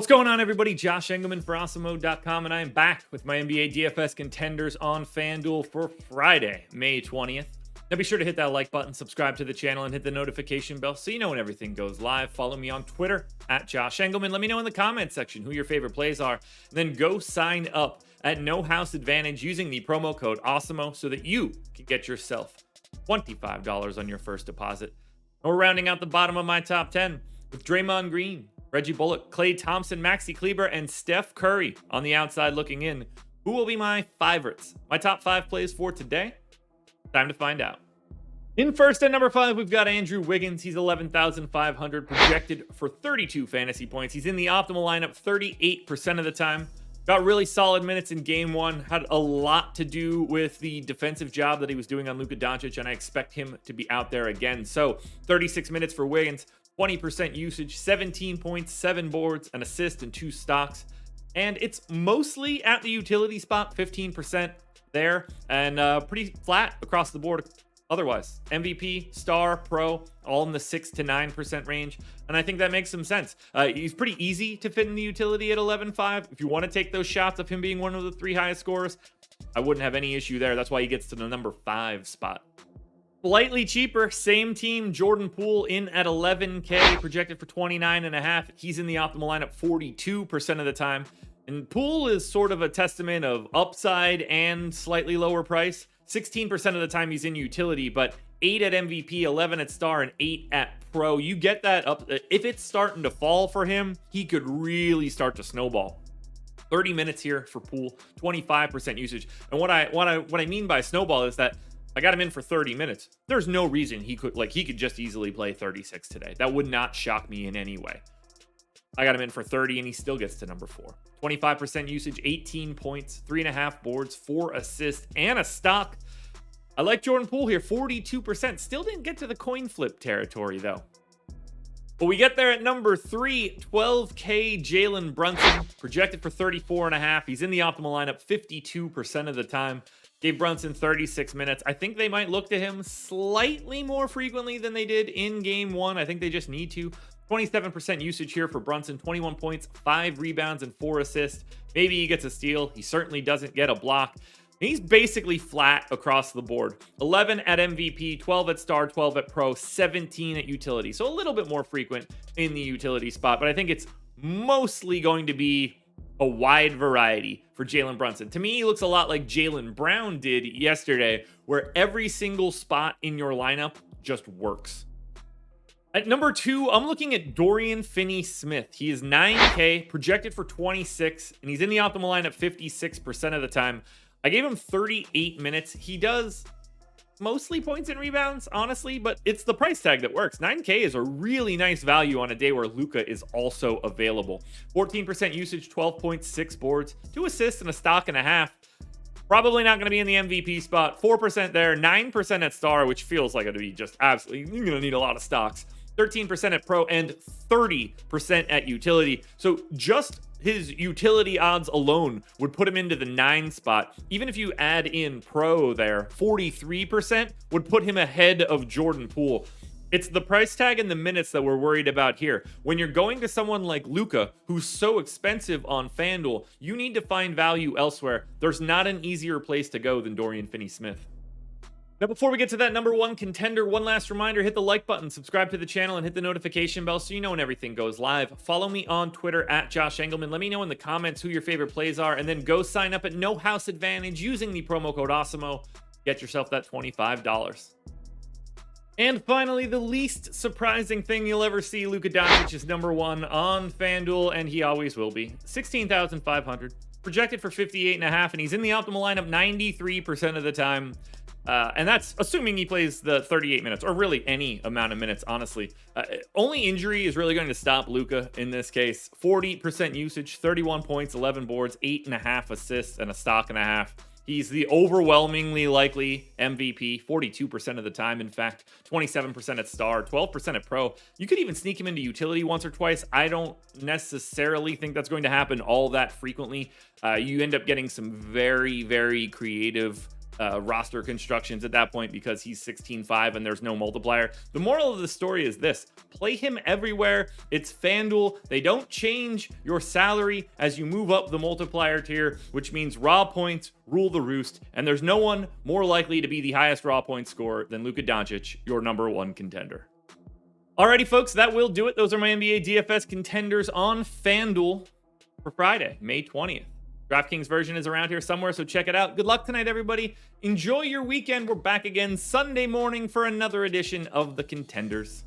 What's going on, everybody? Josh Engleman for Awesemo.com, and I am back with my NBA DFS contenders on FanDuel for Friday, May 20th. Now be sure to hit that like button, subscribe to the channel, and hit the notification bell so you know when everything goes live. Follow me on Twitter at Josh Engleman. Let me know in the comments section who your favorite plays are. And then go sign up at No House Advantage using the promo code Awesemo so that you can get yourself $25 on your first deposit. And we're rounding out the bottom of my top 10 with Draymond Green, Reggie Bullock, Klay Thompson, Maxi Kleber, and Steph Curry on the outside looking in. Who will be my favorites? My top 5 plays for today? Time to find out. In first at number 5, we've got Andrew Wiggins. He's 11,500, projected for 32 fantasy points. He's in the optimal lineup 38% of the time. Got really solid minutes in game 1. Had a lot to do with the defensive job that he was doing on Luka Doncic, and I expect him to be out there again. So 36 minutes for Wiggins, 20% usage, 17 points, 7 boards, an assist, and 2 stocks. And it's mostly at the utility spot, 15% there, and pretty flat across the board otherwise. MVP, star, pro, all in the 6 to 9% range, and I think that makes some sense. He's pretty easy to fit in the utility at 11.5. If you want to take those shots of him being one of the 3 highest scorers, I wouldn't have any issue there. That's why he gets to the number 5 spot. Slightly cheaper, same team, Jordan Poole in at 11K, projected for 29.5. He's in the optimal lineup 42% of the time. And Poole is sort of a testament of upside and slightly lower price. 16% of the time he's in utility, but 8 at MVP, 11 at star, and 8 at pro. You get that up. If it's starting to fall for him, he could really start to snowball. 30 minutes here for Poole, 25% usage. And what I mean by snowball is that I got him in for 30 minutes. There's no reason he could just easily play 36 today. That would not shock me in any way. I got him in for 30 and he still gets to number 4. 25% usage, 18 points, 3.5 boards, 4 assists, and a stock. I like Jordan Poole here, 42%. Still didn't get to the coin flip territory though. But we get there at number 3, 12K Jalen Brunson, projected for 34.5. He's in the optimal lineup 52% of the time. Gave Brunson 36 minutes. I think they might look to him slightly more frequently than they did in game 1. I think they just need to. 27% usage here for Brunson, 21 points, 5 rebounds, and 4 assists. Maybe he gets a steal. He certainly doesn't get a block. He's basically flat across the board. 11 at MVP, 12 at star, 12 at pro, 17 at utility. So a little bit more frequent in the utility spot, but I think it's mostly going to be a wide variety for Jalen Brunson. To me, he looks a lot like Jaylen Brown did yesterday, where every single spot in your lineup just works. At number 2, I'm looking at Dorian Finney-Smith. He is 9K, projected for 26, and he's in the optimal lineup 56% of the time. I gave him 38 minutes. He does mostly points and rebounds, honestly, but it's the price tag that works. 9K is a really nice value on a day where Luka is also available. 14% usage, 12 points, 6 boards, 2 assists, and a stock and a half. Probably not going to be in the MVP spot. 4% there, 9% at star, which feels like it would be just absolutely, you're going to need a lot of stocks. 13% at pro and 30% at utility. So just his utility odds alone would put him into the 9 spot. Even if you add in pro there, 43% would put him ahead of Jordan Poole. It's the price tag and the minutes that we're worried about here. When you're going to someone like Luka, who's so expensive on FanDuel, you need to find value elsewhere. There's not an easier place to go than Dorian Finney-Smith. Now, before we get to that number 1 contender, one last reminder, hit the like button, subscribe to the channel, and hit the notification bell so you know when everything goes live. Follow me on Twitter at Josh Engleman. Let me know in the comments who your favorite plays are, and then go sign up at No House Advantage using the promo code Awesemo. Get yourself that $25. And finally, the least surprising thing you'll ever see, Luka Doncic is number 1 on FanDuel, and he always will be. 16,500, projected for 58.5, and he's in the optimal lineup 93% of the time. And that's assuming he plays the 38 minutes, or really any amount of minutes, honestly. Only injury is really going to stop Luka in this case. 40% usage, 31 points, 11 boards, 8.5 assists, and a stock and a half. He's the overwhelmingly likely MVP, 42% of the time. In fact, 27% at star, 12% at pro. You could even sneak him into utility once or twice. I don't necessarily think that's going to happen all that frequently. You end up getting some very, very creative roster constructions at that point because he's 16.5 and there's no multiplier. The moral of the story is this: play him everywhere. It's FanDuel. They don't change your salary as you move up the multiplier tier, which means raw points rule the roost, and there's no one more likely to be the highest raw point scorer than Luka Doncic, your #1 contender. Alrighty, folks, that will do it. Those are my NBA DFS contenders on FanDuel for Friday, May 20th. DraftKings version is around here somewhere, so check it out. Good luck tonight, everybody. Enjoy your weekend. We're back again Sunday morning for another edition of the Contenders.